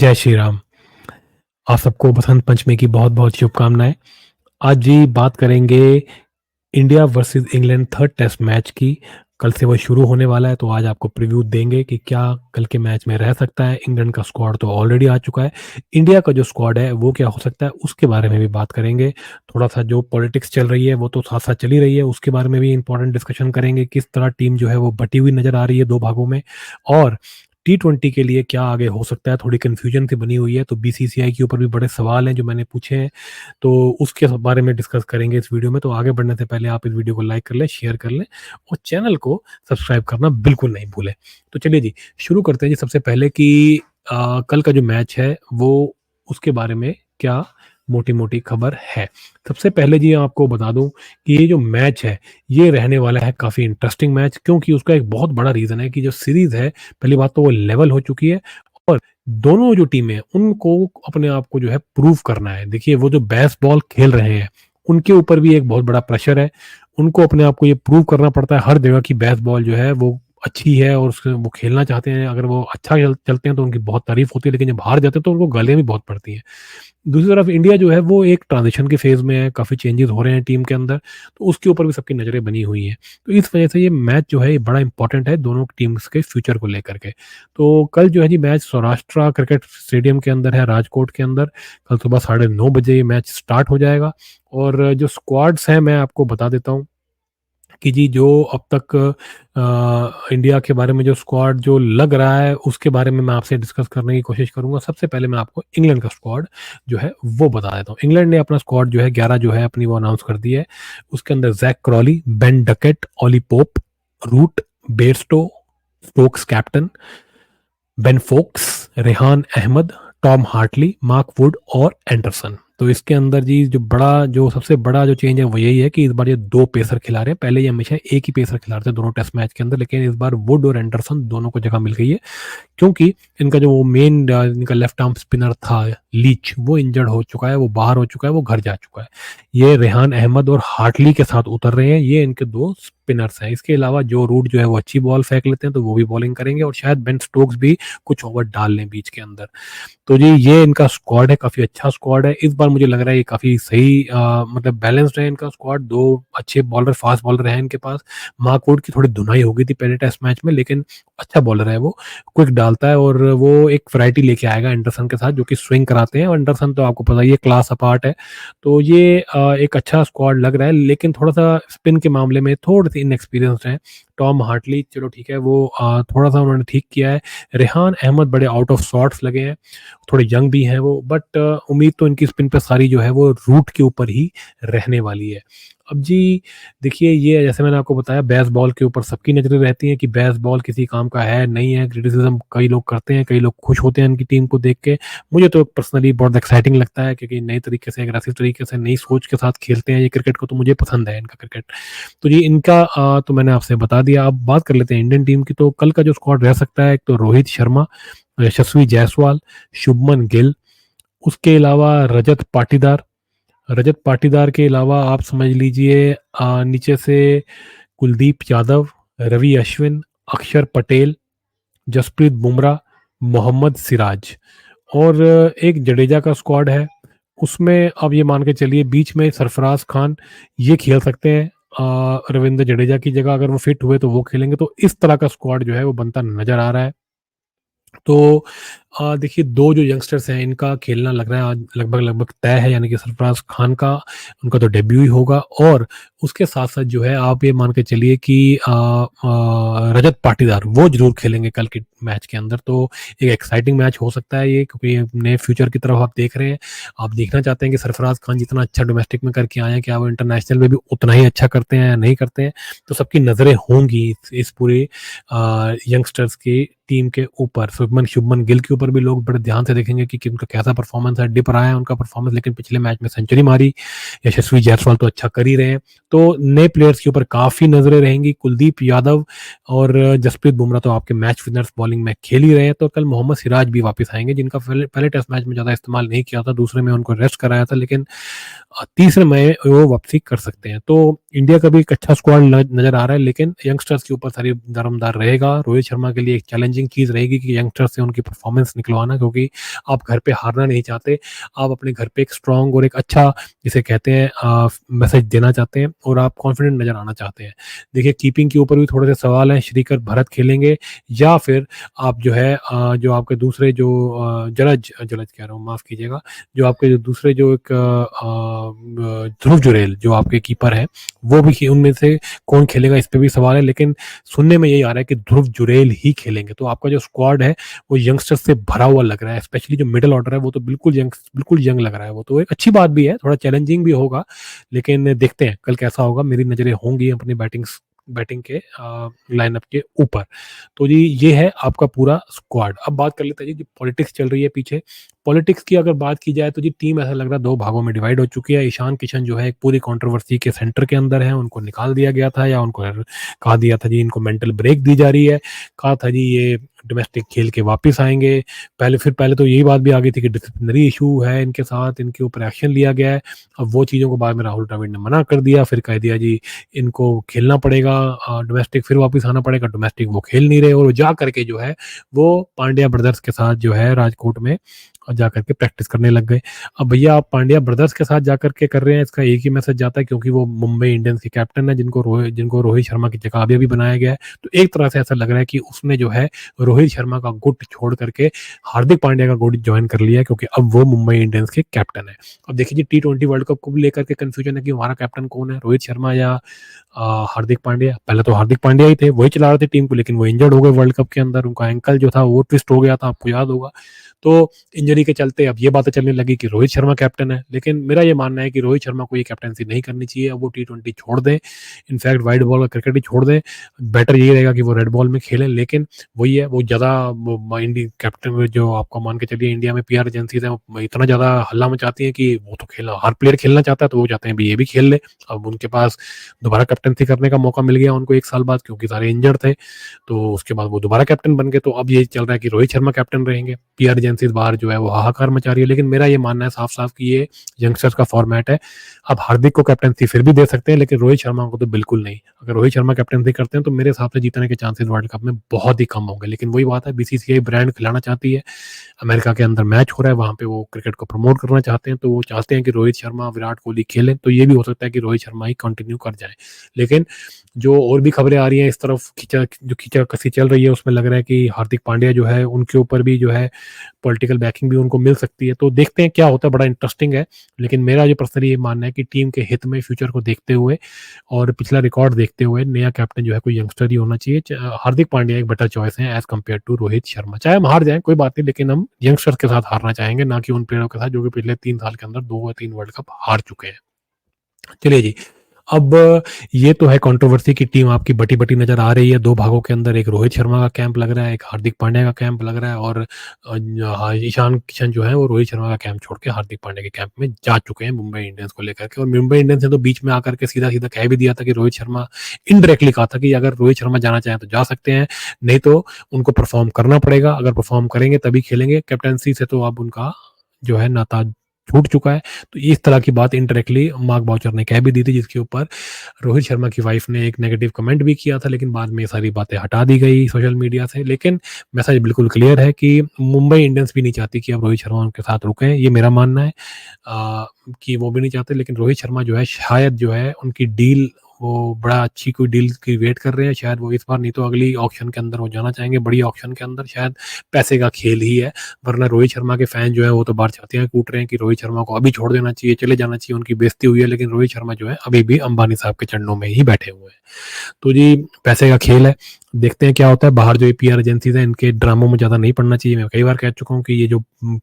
जय श्री राम। आप सबको बसंत पंचमी की बहुत-बहुत शुभकामनाएँ। आज जी बात करेंगे India versus England third test match की। कल से वो शुरू होने वाला है, तो आज आपको प्रीव्यू देंगे कि क्या कल के मैच में रह सकता है। इंग्लैंड का स्क्वाड तो ऑलरेडी आ चुका है। इंडिया का जो स्क्वाड है, वो क्या हो सकता है, उसके बारे में भी बात करेंगे। थोड़ा-सा जो पॉलिटिक्स चल रही है, वो तो साथ-साथ चल ही रही है, उसके बारे में भी इम्पोर्टेंट डिस्कशन करेंगे। किस तरह टीम जो है, वो बटी हुई नज़र आ रही है 2 भागों में और टी20 के लिए क्या आगे हो सकता है, थोड़ी कन्फ्यूजन सी बनी हुई है, तो बीसीसीआई के ऊपर भी बड़े सवाल हैं जो मैंने पूछे हैं, तो उसके बारे में डिस्कस करेंगे इस वीडियो में। तो आगे बढ़ने से पहले आप इस वीडियो को लाइक कर लें, शेयर कर लें और चैनल को सब्सक्राइब करना बिल्कुल नहीं भूलें। तो चलिए जी, शुरू करते हैं जी सबसे पहले कि कल का जो मैच है, वो उसके बारे में क्या मोटी-मोटी खबर है। सबसे पहले जी आपको बता दूँ कि ये जो मैच है, ये रहने वाला है काफ़ी इंटरेस्टिंग मैच, क्योंकि उसका एक बहुत बड़ा रीज़न है कि जो सीरीज़ है, पहली बात तो वो लेवल हो चुकी है और दोनों जो टीमें हैं, उनको अपने आप को जो है प्रूव करना है। देखिए, वो जो बेसबॉल खेल रहे हैं, उनके ऊपर भी एक बहुत बड़ा प्रेशर है। उनको अपने आप को ये प्रूव करना पड़ता है हर जगह कि बेसबॉल जो है वो अच्छी है और उसके वो खेलना चाहते हैं। अगर वो अच्छा चलते हैं तो उनकी बहुत तारीफ़ होती है, लेकिन जब हार जाते हैं तो उनको गालियाँ भी बहुत पड़ती हैं। दूसरी तरफ इंडिया जो है वो एक ट्रांजिशन के फेज़ में है, काफ़ी चेंजेज़ हो रहे हैं टीम के अंदर, तो उसके ऊपर भी सबकी नज़रें बनी हुई हैं। तो इस वजह से ये मैच जो है ये बड़ा इम्पोर्टेंट है दोनों टीम्स के फ्यूचर को लेकर के। तो कल जो है जी मैच सौराष्ट्र क्रिकेट स्टेडियम के अंदर है, राजकोट के अंदर। कल सुबह 9:30 बजे ये मैच स्टार्ट हो जाएगा और जो स्क्वाड्स हैं मैं आपको बता देता हूँ कि जी जो अब तक इंडिया के बारे में जो स्क्वाड जो लग रहा है उसके बारे में मैं आपसे डिस्कस करने की कोशिश करूंगा। सबसे पहले मैं आपको इंग्लैंड का स्क्वाड जो है वो बता देता हूँ। इंग्लैंड ने अपना स्क्वाड जो है 11 जो है अपनी वो अनाउंस कर दी है। उसके अंदर Jack Crawley, Ben Duckett, Ollie Pope, Root, Bairstow, Stokes captain, Ben Foakes, Rehan Ahmed, Tom Hartley, Mark Wood और एंडरसन। तो इसके अंदर जी जो सबसे बड़ा जो चेंज है वो यही है कि इस बार ये 2 पेसर खिला रहे हैं। पहले ये हमेशा एक ही पेसर खिला रहे थे दोनों टेस्ट मैच के अंदर, लेकिन इस बार वुड और एंडरसन दोनों को जगह मिल गई है, क्योंकि इनका जो मेन इनका लेफ्ट आर्म स्पिनर था लीच, वो इंजर्ड हो चुका है, वो बाहर हो चुका है, वो घर जा चुका है। ये रेहान अहमद और हार्टली के साथ उतर रहे हैं, ये इनके 2 स्पिनर्स हैं। इसके अलावा जो रूट जो है वो अच्छी बॉल फेंक लेते हैं, तो वो भी बॉलिंग करेंगे और शायद बेन स्टोक्स भी कुछ ओवर डाल लें बीच के अंदर। तो जी ये इनका स्क्वाड है, काफ़ी अच्छा स्क्वाड है। इस बार मुझे लग रहा है ये काफ़ी सही मतलब बैलेंस्ड है इनका स्क्वाड। 2 अच्छे बॉलर, फास्ट बॉलर हैं इनके पास। मार्क वुड की थोड़ी धुनाई हो गई थी पहले टेस्ट मैच में, लेकिन अच्छा बॉलर है वो, क्विक डालता है और वो एक वैरायटी लेके आएगा एंडरसन के साथ, जो कि स्विंग कराते हैं और एंडरसन तो आपको पता ही है क्लास अपार्ट है। तो ये एक अच्छा स्क्वाड लग रहा है, लेकिन थोड़ा-सा स्पिन के मामले में थोड़े-से इनएक्सपीरियंस्ड हैं। टॉम हार्टली चलो ठीक है, वो थोड़ा-सा उन्होंने ठीक किया है। रेहान अहमद बड़े आउट ऑफ सॉर्ट्स लगे हैं, थोड़े यंग भी हैं वो, बट उम्मीद तो इनकी स्पिन पे सारी जो है वो रूट के ऊपर ही रहने वाली है। अब जी देखिए, ये जैसे मैंने आपको बताया, बेसबॉल के ऊपर सबकी नज़रें रहती हैं कि बेसबॉल किसी काम का है, नहीं है। क्रिटिसिज़्म कई लोग करते हैं, कई लोग खुश होते हैं इनकी टीम को देख के। मुझे तो पर्सनली बहुत एक्साइटिंग लगता है, क्योंकि नए तरीके से, अग्रेसिव तरीके से, नई सोच के साथ खेलते हैं ये क्रिकेट को, तो मुझे पसंद है इनका क्रिकेट। तो जी इनका तो मैंने आपसे बता दिया। अब बात कर लेते हैं इंडियन टीम की। तो कल का जो स्क्वाड रह सकता है, एक तो रोहित शर्मा, यशस्वी जायसवाल, शुभमन गिल, उसके अलावा रजत पाटीदार के अलावा आप समझ लीजिए नीचे से कुलदीप यादव, रवि अश्विन, अक्षर पटेल, जसप्रीत बुमराह, मोहम्मद सिराज और एक जडेजा का स्क्वाड है। उसमें अब ये मान के चलिए बीच में सरफराज खान ये खेल सकते हैं। रविंद्र जडेजा की जगह अगर वो फिट हुए तो वो खेलेंगे। तो इस तरह का स्क्वाड जो है वो बनता नजर आ रहा है। तो देखिए 2 जो यंगस्टर्स हैं इनका खेलना लग रहा है आज लगभग तय है, यानी कि सरफराज खान का उनका तो डेब्यू ही होगा और उसके साथ-साथ जो है आप ये मान के चलिए कि रजत पाटीदार वो ज़रूर खेलेंगे कल के मैच के अंदर। तो एक एक्साइटिंग मैच हो सकता है ये, क्योंकि नए फ्यूचर की तरफ आप देख रहे हैं। आप देखना चाहते हैं कि सरफराज खान जितना अच्छा डोमेस्टिक में करके आए हैं, क्या वो इंटरनेशनल में भी उतना ही अच्छा करते हैं या नहीं करते हैं? तो सबकी नज़रें होंगी इस पूरे यंगस्टर्स की टीम के ऊपर। शुभमन गिल के ऊपर भी लोग बड़े ध्यान से देखेंगे कि उनका कैसा परफॉर्मेंस है। डिप रहा है उनका परफॉर्मेंस, लेकिन पिछले मैच में सेंचुरी मारी। यशस्वी जायसवाल तो अच्छा कर ही रहे हैं। तो नए प्लेयर्स के ऊपर काफ़ी नज़रें रहेंगी। कुलदीप यादव और जसप्रीत बुमराह तो आपके मैच विनर्स बॉलिंग में खेल ही रहे हैं। तो कल मोहम्मद सिराज भी वापस आएंगे, जिनका पहले टेस्ट मैच में ज़्यादा इस्तेमाल नहीं किया था, दूसरे में उनको रेस्ट कराया था, लेकिन तीसरे में वो वापसी कर सकते हैं। तो इंडिया का भी एक अच्छा स्क्वाड नज़र आ रहा है, लेकिन यंगस्टर्स के ऊपर सारी दारोमदार रहेगा। रोहित शर्मा के लिए एक चैलेंजिंग चीज़ रहेगी कि यंगस्टर्स से उनकी परफॉर्मेंस निकलवाना, क्योंकि आप घर पे हारना नहीं चाहते। आप अपने घर पे एक स्ट्रॉन्ग और एक अच्छा, जिसे कहते हैं, मैसेज देना चाहते हैं और आप कॉन्फिडेंट नज़र आना चाहते हैं। देखिए, कीपिंग के ऊपर भी थोड़े से सवाल हैं। श्रीकर भरत खेलेंगे या फिर आप जो है जो आपके दूसरे जो जलज जलज कह रहा हूँ, माफ़ कीजिएगा, जो आपके जो दूसरे जो एक ध्रुव जुरैल जो आपके कीपर हैं, वो भी उनमें से कौन खेलेगा, इस पे भी सवाल है। लेकिन सुनने में यही आ रहा है कि ध्रुव जुरैल ही खेलेंगे। तो आपका जो स्क्वाड है वो यंगस्टर्स से भरा हुआ लग रहा है, स्पेशली जो मिडिल ऑर्डर है वो तो बिल्कुल यंग लग रहा है। वो तो एक अच्छी बात भी है, थोड़ा चैलेंजिंग भी होगा, लेकिन देखते हैं कल कैसा होगा। मेरी नज़रें होंगी अपनी बैटिंग के लाइनअप के ऊपर। तो जी ये है आपका पूरा स्क्वाड। अब बात कर लेते हैं जी, जो पॉलिटिक्स चल रही है पीछे। पॉलिटिक्स की अगर बात की जाए तो जी टीम ऐसा लग रहा है 2 भागों में डिवाइड हो चुकी है। ईशान किशन जो है एक पूरी कंट्रोवर्सी के सेंटर के अंदर है, उनको निकाल दिया गया था या उनको कहा दिया था जी इनको मेंटल ब्रेक दी जा रही है। कहा था जी ये डोमेस्टिक खेल के वापस आएँगे। पहले तो यही बात भी आ गई थी कि डिसिप्लिनरी इश्यू है इनके साथ, इनके ऊपर एक्शन लिया गया है। अब वो चीज़ों को बाद में राहुल द्रविड़ ने मना कर दिया, फिर कह दिया जी इनको खेलना पड़ेगा डोमेस्टिक, फिर वापस आना पड़ेगा डोमेस्टिक। वो खेल नहीं रहे और जा करके जो है वो पांड्या ब्रदर्स के साथ जो है राजकोट में जाकर के प्रैक्टिस करने लग गए। अब भैया आप पांड्या ब्रदर्स के साथ जाकर के कर रहे हैं, इसका एक ही मैसेज जाता है, क्योंकि वो मुंबई इंडियंस के कैप्टन है जिनको रोहित शर्मा की जगह अभी भी बनाया गया है। तो एक तरह से ऐसा लग रहा है कि उसने जो है रोहित शर्मा का गुट छोड़ करके हार्दिक पांड्या का गुट ज्वाइन कर लिया है, क्योंकि अब वो मुंबई इंडियंस के कैप्टन है। अब देखिए जी, T20 वर्ल्ड कप को भी लेकर के कंफ्यूजन है कि हमारा कैप्टन कौन है, रोहित शर्मा या हार्दिक पांड्या। पहले तो हार्दिक पांड्या ही थे, वही चला रहे थे टीम को, लेकिन वो इंजर्ड हो गए वर्ल्ड कप के अंदर। उनका एंकल जो था वो ट्विस्ट हो गया था, आपको याद होगा। तो इंजरी के चलते अब ये बातें चलने लगी कि रोहित शर्मा कैप्टन है, लेकिन मेरा ये मानना है कि रोहित शर्मा को ये कैप्टनसी नहीं करनी चाहिए। अब वो T20 छोड़ दें, इनफैक्ट वाइट बॉल और क्रिकेट ही छोड़ दें। बेटर यही रहेगा कि वो रेड बॉल में खेलें। लेकिन वही है, वो ज़्यादा इंडियन कैप्टन जो आपको मान के चलिए, इंडिया में PR एजेंसीज हैं, वो इतना ज़्यादा हल्ला मचाती हैं कि वो तो खेलना, हर प्लेयर खेलना चाहता है, तो वो चाहते हैं भी ये भी खेल ले। अब उनके पास दोबारा कैप्टनसी करने का मौका मिल गया उनको 1 साल बाद, क्योंकि सारे इंजर्ड थे। तो उसके बाद वो दोबारा कैप्टन बन गए। तो अब ये चल रहा है कि रोहित शर्मा कैप्टन रहेंगे। PR एजेंसीज बाहर जो है वो हाहाकार मचा रही है। लेकिन मेरा ये मानना है साफ-साफ कि ये यंगस्टर्स का फॉर्मेट है। आप हार्दिक को कैप्टनसी फिर भी दे सकते हैं, लेकिन रोहित शर्मा को तो बिल्कुल नहीं। अगर रोहित शर्मा कैप्टनसी करते हैं तो मेरे हिसाब से जीतने के चांसेस वर्ल्ड कप में बहुत ही कम होंगे। लेकिन वही बात है, BCCI ब्रांड खिलाना चाहती है। अमेरिका के अंदर मैच हो रहा है, वहाँ पे वो क्रिकेट को प्रमोट करना चाहते हैं, तो वो चाहते हैं कि रोहित शर्मा, विराट कोहली खेलें। तो ये भी हो सकता है कि रोहित शर्मा ही कंटिन्यू कर जाए। लेकिन जो और भी खबरें आ रही हैं इस तरफ, खींचाकशी चल रही है, उसमें लग रहा है कि हार्दिक पांड्या जो है उनके ऊपर भी जो है पॉलिटिकल बैकिंग भी उनको मिल सकती है। तो देखते हैं क्या होता है, बड़ा इंटरेस्टिंग है। लेकिन मेरा जो पर्सनली ये मानना है कि टीम के हित में, फ्यूचर को देखते हुए और पिछला रिकॉर्ड देखते हुए, नया कैप्टन जो है कोई यंगस्टर ही होना चाहिए। हार्दिक पांड्या एक बेटर चॉइस है as compare to Rohit Sharma. चाहे हम हार जाएं कोई बात नहीं, लेकिन हम यंगस्टर्स के साथ हारना चाहेंगे, ना कि उन प्लेयरों के साथ जो कि पिछले 3 साल के अंदर 2 या 3 वर्ल्ड कप हार चुके हैं। चलिए जी, अब ये तो है कंट्रोवर्सी की टीम आपकी बटी-बटी नज़र आ रही है 2 भागों के अंदर। एक रोहित शर्मा का कैंप लग रहा है, एक हार्दिक पांड्या का कैंप लग रहा है, और ईशान किशन जो है वो रोहित शर्मा का कैंप छोड़ के हार्दिक पांड्या के कैंप में जा चुके हैं मुंबई इंडियंस को लेकर के। और मुंबई इंडियंस ने तो बीच में आकर के सीधा-सीधा कह भी दिया था कि रोहित शर्मा, इनडायरेक्टली कहा था कि अगर रोहित शर्मा जाना चाहें तो जा सकते हैं, नहीं तो उनको परफॉर्म करना पड़ेगा। अगर परफॉर्म करेंगे तभी खेलेंगे। कैप्टेंसी से तो अब उनका जो है नाता छूट चुका है। तो इस तरह की बात इनडायरेक्टली मार्क बाउचर ने कह भी दी थी, जिसके ऊपर रोहित शर्मा की वाइफ ने एक नेगेटिव कमेंट भी किया था, लेकिन बाद में ये सारी बातें हटा दी गई सोशल मीडिया से। लेकिन मैसेज बिल्कुल क्लियर है कि मुंबई इंडियंस भी नहीं चाहती कि अब रोहित शर्मा उनके साथ रुके। ये मेरा मानना है कि वो भी नहीं चाहते। लेकिन रोहित शर्मा जो है, शायद जो है उनकी डील, वो बड़ा अच्छी कोई डील की वेट कर रहे हैं शायद वो इस बार, नहीं तो अगली ऑक्शन के अंदर वो जाना चाहेंगे, बड़ी ऑक्शन के अंदर। शायद पैसे का खेल ही है, वरना रोहित शर्मा के फैन जो है वो तो बाहर चाहते हैं, कूट रहे हैं कि रोहित शर्मा को अभी छोड़ देना चाहिए, चले जाना चाहिए, उनकी बेइज्जती हुई है। लेकिन रोहित शर्मा जो है अभी भी अंबानी साहब के चरणों में ही बैठे हुए हैं। तो जी पैसे का खेल है, देखते हैं क्या होता है। बाहर जो ये PR एजेंसीज हैं, इनके ड्रामों में ज़्यादा नहीं पड़ना चाहिए। मैं कई बार कह चुका हूँ कि ये जो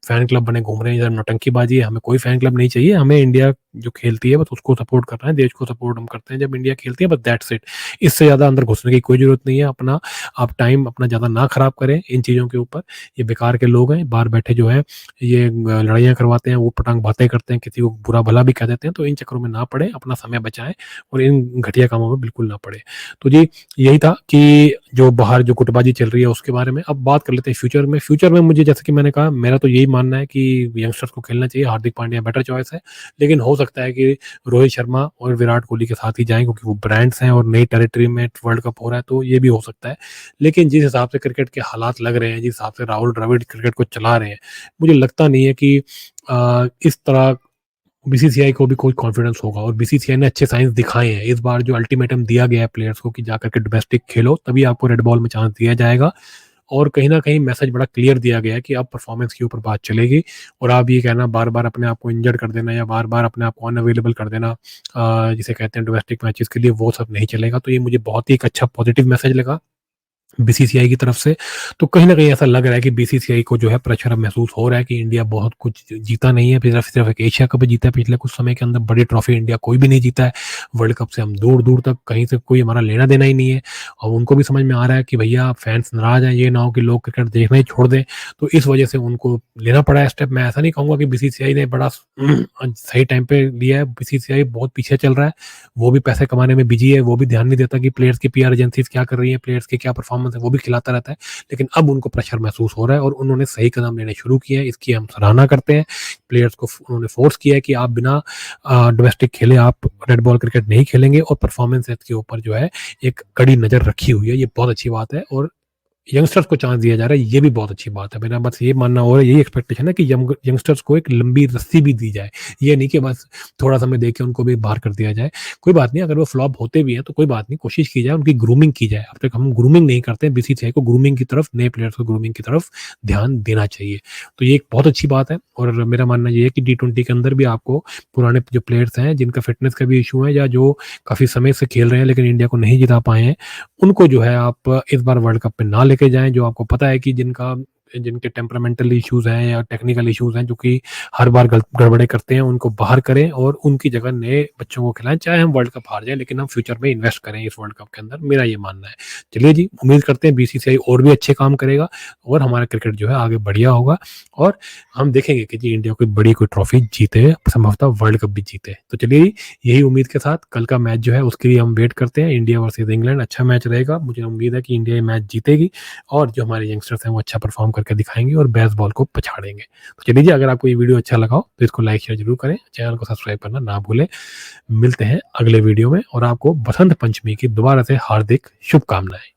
फैन क्लब बने घूम रहे हैं, इधर नौटंकीबाजी है। हमें कोई फैन क्लब नहीं चाहिए, हमें इंडिया जो खेलती है बस उसको सपोर्ट करना है, देश को सपोर्ट हम करते हैं जब इंडिया खेलती है, बस दैट्स इट। इससे ज़्यादा अंदर घुसने की कोई ज़रूरत नहीं है। अपना आप टाइम अपना ज़्यादा ना खराब करें इन चीज़ों के ऊपर। ये बेकार के लोग हैं, बाहर बैठे जो है ये लड़ाइयाँ करवाते हैं, वो पटांग बातें करते हैं, किसी को बुरा भला भी कह देते हैं। तो इन चक्करों में ना पड़े, अपना समय बचाएं और इन घटिया कामों में बिल्कुल ना पड़े। तो जी यही था कि जो बाहर जो गुटबाजी चल रही है उसके बारे में। अब बात कर लेते हैं फ्यूचर में मुझे, जैसे कि मैंने कहा, मेरा तो यही मानना है कि यंगस्टर्स को खेलना चाहिए। हार्दिक पांड्या बेटर चॉइस है, लेकिन हो सकता सकता है कि रोहित शर्मा और विराट कोहली के साथ ही जाएँ, क्योंकि वो ब्रांड्स हैं और नई टेरिटरी में वर्ल्ड कप हो रहा है, तो ये भी हो सकता है। लेकिन जिस हिसाब से क्रिकेट के हालात लग रहे हैं, जिस हिसाब से राहुल द्रविड़ क्रिकेट को चला रहे हैं, मुझे लगता नहीं है कि इस तरह बीसीसीआई को भी कोई कॉन्फिडेंस होगा, और बीसीसीआई ने अच्छे साइंस दिखाए हैं। इस बार जो अल्टीमेटम दिया गया है प्लेयर्स को कि जाकर के डोमेस्टिक खेलो, तभी आपको रेड बॉल में चांस दिया जाएगा, और कहीं न कहीं मैसेज बड़ा क्लियर दिया गया है कि अब परफॉर्मेंस के ऊपर बात चलेगी, और आप ये कहना बार-बार अपने आप को इंजर्ड कर देना या बार-बार अपने आप को अनअवेलेबल कर देना, जिसे कहते हैं डोमेस्टिक मैचेस के लिए, वो सब नहीं चलेगा। तो ये मुझे बहुत ही एक अच्छा पॉजिटिव मैसेज लगा बीसीसीआई की तरफ से। तो कहीं न कहीं ऐसा लग रहा है कि बीसीसीआई को जो है प्रेशर अब महसूस हो रहा है कि इंडिया बहुत कुछ जीता नहीं है, सिर्फ एक एशिया कप जीता है पिछले कुछ समय के अंदर, बड़ी ट्रॉफी इंडिया कोई भी नहीं जीता है। वर्ल्ड कप से हम दूर-दूर तक कहीं से कोई हमारा लेना-देना ही नहीं है, और उनको भी समझ में आ रहा है कि भैया फैन्स नाराज़ हैं, ये ना हो कि लोग क्रिकेट देखना ही छोड़ दें। तो इस वजह से उनको लेना पड़ा है स्टेप। मैं ऐसा नहीं कहूँगा कि बीसीसीआई ने बड़ा सही टाइम पे लिया है, बीसीसीआई बहुत पीछे चल रहा है। वो भी पैसे कमाने में बिज़ी है, वो भी ध्यान नहीं देता कि प्लेयर्स की पीआर एजेंसीज़ क्या कर रही हैं, प्लेयर्स की क्या परफॉर्मेंस है, वो भी खिलाता रहता है। लेकिन अब उनको प्रेशर महसूस हो रहा है और उन्होंने सही कदम लेने शुरू किए हैं, इसकी हम सराहना करते हैं। प्लेयर्स को उन्होंने फोर्स किया है कि आप बिना डोमेस्टिक खेले आप रेड बॉल क्रिकेट नहीं खेलेंगे, और परफॉर्मेंस के ऊपर जो है एक कड़ी नज़र रखी हुई है। ये बहुत अच्छी बात है, और यंगस्टर्स को चांस दिया जा रहा है, ये भी बहुत अच्छी बात है। मेरा बस ये मानना और यही एक्सपेक्टेशन है कि यंगस्टर्स को एक लंबी रस्सी भी दी जाए। ये नहीं कि बस थोड़ा समय देके उनको भी बाहर कर दिया जाए। कोई बात नहीं, अगर वो फ्लॉप होते भी हैं तो कोई बात नहीं, कोशिश की जाए, उनकी ग्रूमिंग की जाए। अब तक हम ग्रूमिंग नहीं करते हैं, बीसीसीआई को ग्रूमिंग की तरफ, नए प्लेयर्स को ग्रूमिंग की तरफ ध्यान देना चाहिए। तो ये एक बहुत अच्छी बात है, और मेरा मानना ये है कि टी20 के अंदर भी आपको पुराने जो प्लेयर्स हैं, जिनका फिटनेस का भी इश्यू है या जो काफ़ी समय से खेल रहे हैं लेकिन इंडिया को नहीं जिता पाए हैं, उनको जो है आप इस बार वर्ल्ड कप में ना लेके जाएँ, जो आपको पता है कि जिनके टेम्परामेंटल इश्यूज़ हैं या टेक्निकल इश्यूज़ हैं, जो कि हर बार गड़बड़े करते हैं, उनको बाहर करें और उनकी जगह नए बच्चों को खिलाएँ। चाहे हम वर्ल्ड कप हार जाएँ, लेकिन हम फ्यूचर में इन्वेस्ट करें इस वर्ल्ड कप के अंदर, मेरा ये मानना है। चलिए जी, उम्मीद करते हैं बीसीसीआई और भी अच्छे काम करेगा और हमारा क्रिकेट जो है आगे बढ़िया होगा, और हम देखेंगे कि जी इंडिया कोई बड़ी कोई ट्रॉफी जीते, संभवतः वर्ल्ड कप भी जीते। तो चलिए, यही उम्मीद के साथ कल का मैच जो है उसके लिए हम वेट करते हैं। इंडिया वर्सेस इंग्लैंड अच्छा मैच रहेगा, मुझे उम्मीद है कि इंडिया ये मैच जीतेगी, और जो हमारे यंगस्टर्स हैं वो अच्छा परफॉर्म करके दिखाएंगे और बेसबॉल को पछाड़ेंगे। तो चलिए जी, अगर आपको ये वीडियो अच्छा लगा हो तो इसको लाइक शेयर जरूर करें, चैनल को सब्सक्राइब करना ना भूलें। मिलते हैं अगले वीडियो में, और आपको बसंत पंचमी की दोबारा से हार्दिक शुभकामनाएं।